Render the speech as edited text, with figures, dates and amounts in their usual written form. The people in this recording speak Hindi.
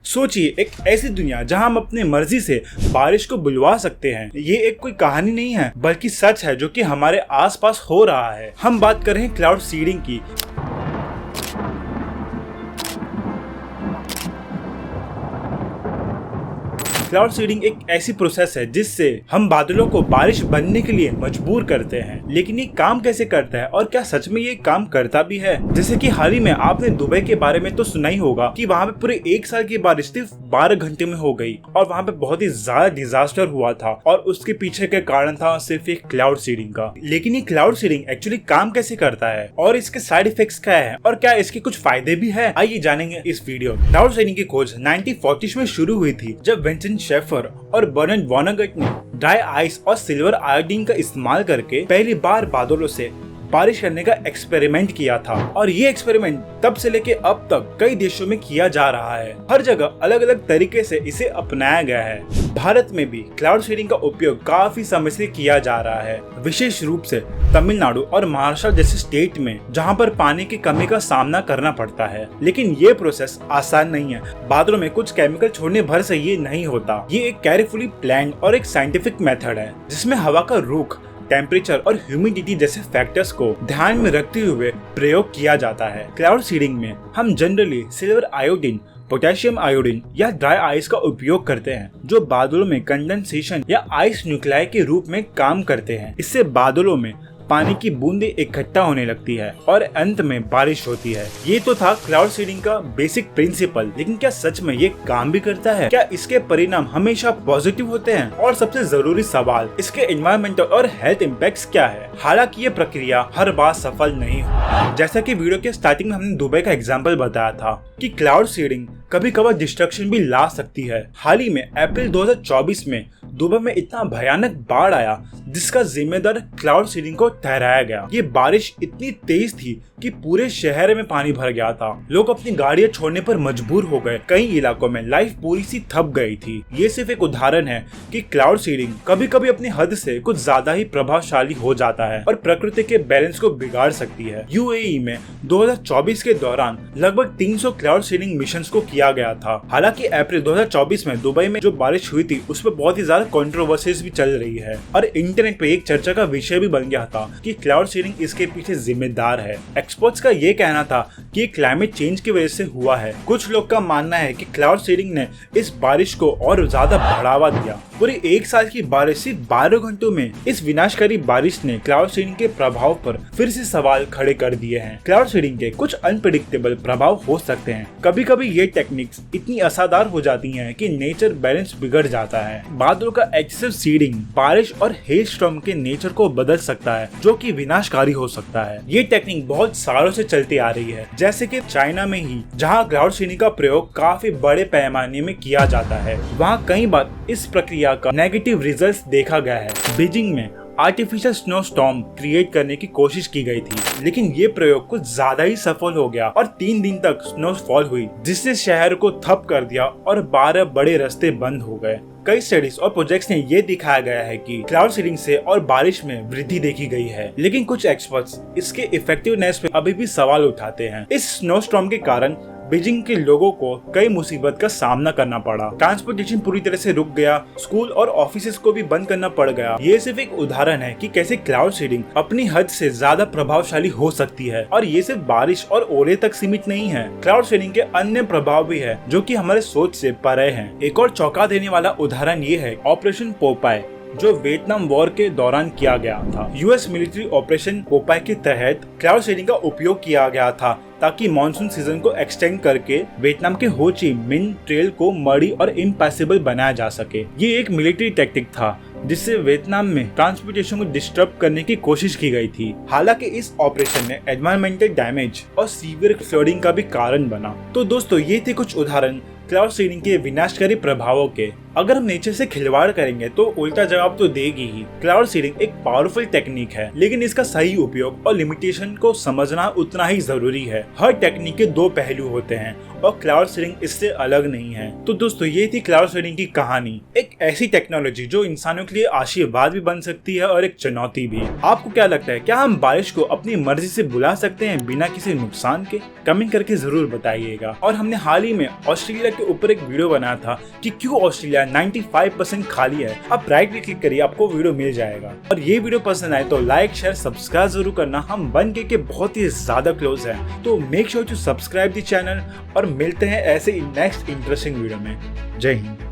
सोचिए, एक ऐसी दुनिया जहां हम अपनी मर्जी से बारिश को बुलवा सकते हैं। ये एक कोई कहानी नहीं है, बल्कि सच है जो कि हमारे आसपास हो रहा है। हम बात कर रहे हैं क्लाउड सीडिंग की। क्लाउड सीडिंग एक ऐसी प्रोसेस है जिससे हम बादलों को बारिश बनने के लिए मजबूर करते हैं। लेकिन ये काम कैसे करता है और क्या सच में ये काम करता भी है? जैसे कि हाल ही में आपने दुबई के बारे में तो सुना ही होगा कि वहाँ पे पूरे 1 साल की बारिश सिर्फ 12 घंटे में हो गई और वहाँ पे बहुत ही ज्यादा डिजास्टर हुआ था और उसके पीछे का कारण था सिर्फ एक क्लाउड सीडिंग का। लेकिन ये क्लाउड सीडिंग एक्चुअली काम कैसे करता है और इसके साइड इफेक्ट्स क्या है और क्या इसके कुछ फायदे भी है, आइए जानेंगे इस वीडियो में। क्लाउड सीडिंग की खोज 1940s में शुरू हुई थी जब विंसेंट शेफर और बर्नार्ड वॉनगट ने ड्राई आइस और सिल्वर आयोडीन का इस्तेमाल करके पहली बार बादलों से बारिश करने का एक्सपेरिमेंट किया था। और ये एक्सपेरिमेंट तब से लेके अब तक कई देशों में किया जा रहा है। हर जगह अलग अलग तरीके से इसे अपनाया गया है। भारत में भी क्लाउड सीडिंग का उपयोग काफी समय से किया जा रहा है, विशेष रूप से तमिलनाडु और महाराष्ट्र जैसे स्टेट में जहां पर पानी की कमी का सामना करना पड़ता है। लेकिन ये प्रोसेस आसान नहीं है। बादलों में कुछ केमिकल छोड़ने भर से ये नहीं होता। ये एक केयरफुली प्लान्ड और एक साइंटिफिक मेथड है जिसमें हवा का रुख, टेम्परेचर और ह्यूमिडिटी जैसे फैक्टर्स को ध्यान में रखते हुए प्रयोग किया जाता है। क्लाउड सीडिंग में हम generally silver iodine, potassium iodine या ड्राई आइस का उपयोग करते हैं जो बादलों में कंडेंसेशन या आइस न्यूक्लाई के रूप में काम करते हैं। इससे बादलों में पानी की बूंदें इकट्ठा होने लगती है और अंत में बारिश होती है। ये तो था क्लाउड सीडिंग का बेसिक प्रिंसिपल। लेकिन क्या सच में ये काम भी करता है? क्या इसके परिणाम हमेशा पॉजिटिव होते हैं? और सबसे जरूरी सवाल, इसके एनवायरमेंटल और हेल्थ इम्पैक्ट्स क्या है? हालांकि ये प्रक्रिया हर बार सफल नहीं होती। जैसा कि वीडियो के स्टार्टिंग में हमने दुबई का एग्जाम्पल बताया था कि क्लाउड सीडिंग कभी कभार डिस्ट्रक्शन भी ला सकती है। हाल ही में अप्रैल 2024 में दुबई में इतना भयानक बाढ़ आया जिसका जिम्मेदार क्लाउड सीडिंग को ठहराया गया। ये बारिश इतनी तेज थी कि पूरे शहर में पानी भर गया था। लोग अपनी गाड़ियां छोड़ने पर मजबूर हो गए। कई इलाकों में लाइफ पूरी सी थप गई थी। ये सिर्फ एक उदाहरण है कि क्लाउड सीडिंग कभी कभी अपनी हद से कुछ ज्यादा ही प्रभावशाली हो जाता है और प्रकृति के बैलेंस को बिगाड़ सकती है। यूएई में 2024 के दौरान लगभग 300 क्लाउड सीडिंग मिशन को किया गया था। हालांकि अप्रैल 2024 में दुबई में जो बारिश हुई थी उस पर बहुत ही ज्यादा कंट्रोवर्सीज भी चल रही है और इंटरनेट पे एक चर्चा का विषय भी बन गया था कि क्लाउड सीडिंग इसके पीछे जिम्मेदार है। एक्सपर्ट्स का ये कहना था कि क्लाइमेट चेंज की वजह से हुआ है। कुछ लोग का मानना है कि क्लाउड सीडिंग ने इस बारिश को और ज्यादा बढ़ावा दिया। पूरे 1 साल की बारिश सिर्फ 12 घंटों में इस विनाशकारी बारिश ने क्लाउड सीडिंग के प्रभाव पर फिर से सवाल खड़े कर दिए हैं। क्लाउड सीडिंग के कुछ अनप्रेडिक्टेबल प्रभाव हो सकते हैं। कभी कभी ये टेक्निक्स इतनी असरदार हो जाती हैं कि नेचर बैलेंस बिगड़ जाता है। बादलों का एक्सेसिव सीडिंग बारिश और हेल स्टॉर्म के नेचर को बदल सकता है जो कि विनाशकारी हो सकता है। ये टेक्निक बहुत सालों से चलती आ रही है, जैसे कि चाइना में ही जहां क्लाउड सीडिंग का प्रयोग काफी बड़े पैमाने में किया जाता है। वहां कई बार इस प्रक्रिया का नेगेटिव रिजल्ट्स देखा गया है। बीजिंग में आर्टिफिशियल स्नो स्टॉर्म क्रिएट करने की कोशिश की गई थी, लेकिन ये प्रयोग कुछ ज्यादा ही सफल हो गया और 3 दिन तक स्नोफॉल हुई जिससे शहर को ठप कर दिया और 12 बड़े रास्ते बंद हो गए। कई स्टडीज और प्रोजेक्ट्स में ये दिखाया गया है कि क्लाउड सीडिंग से और बारिश में वृद्धि देखी गई है। लेकिन कुछ एक्सपर्ट्स इसके इफेक्टिवनेस पे अभी भी सवाल उठाते हैं। इस स्नो स्टॉर्म के कारण बीजिंग के लोगों को कई मुसीबत का सामना करना पड़ा। ट्रांसपोर्टेशन पूरी तरह से रुक गया, स्कूल और ऑफिसेस को भी बंद करना पड़ गया। ये सिर्फ एक उदाहरण है कि कैसे क्लाउड सीडिंग अपनी हद से ज्यादा प्रभावशाली हो सकती है। और ये सिर्फ बारिश और ओले तक सीमित नहीं है। क्लाउड सीडिंग के अन्य प्रभाव भी है जो कि हमारे सोच से परे हैं। एक और चौंका देने वाला उदाहरण ये है ऑपरेशन पोपाय जो वियतनाम वॉर के दौरान किया गया था। यूएस मिलिट्री ऑपरेशन पोपाय के तहत क्लाउड सीडिंग का उपयोग किया गया था ताकि मॉनसून सीजन को एक्सटेंड करके वियतनाम के हो ची मिन ट्रेल को मड़ी और इम्पॉसिबल बनाया जा सके। ये एक मिलिट्री टैक्टिक था जिससे वियतनाम में ट्रांसपोर्टेशन को डिस्टर्ब करने की कोशिश की गई थी। हालांकि इस ऑपरेशन ने एनवायरमेंटल डैमेज और सीवियर फ्लडिंग का भी कारण बना। तो दोस्तों, ये थे कुछ उदाहरण क्लाउड सीडिंग के विनाशकारी प्रभावों के। अगर हम नेचर से खिलवाड़ करेंगे तो उल्टा जवाब तो देगी ही। क्लाउड सीडिंग एक पावरफुल टेक्निक है, लेकिन इसका सही उपयोग और लिमिटेशन को समझना उतना ही जरूरी है। हर टेक्निक के 2 पहलू होते हैं और क्लाउड सीडिंग इससे अलग नहीं है। तो दोस्तों ये थी क्लाउड सीडिंग की कहानी, एक ऐसी टेक्नोलॉजी जो इंसानों के लिए आशीर्वाद भी बन सकती है और एक चुनौती भी। आपको क्या लगता है, क्या हम बारिश को अपनी मर्जी से बुला सकते हैं बिना किसी नुकसान के? कमेंट करके जरूर बताइएगा। और हमने हाल ही में ऑस्ट्रेलिया के ऊपर एक वीडियो बनाया था कि क्यों ऑस्ट्रेलिया 95% खाली है। आप राइट पे क्लिक करिए, आपको वीडियो मिल जाएगा। और ये वीडियो पसंद आए तो लाइक शेयर सब्सक्राइब जरूर करना, हम 1K के बहुत ही ज्यादा क्लोज हैं। तो make sure to subscribe the channel और मिलते हैं ऐसे नेक्स्ट इंटरेस्टिंग वीडियो में। जय हिंद।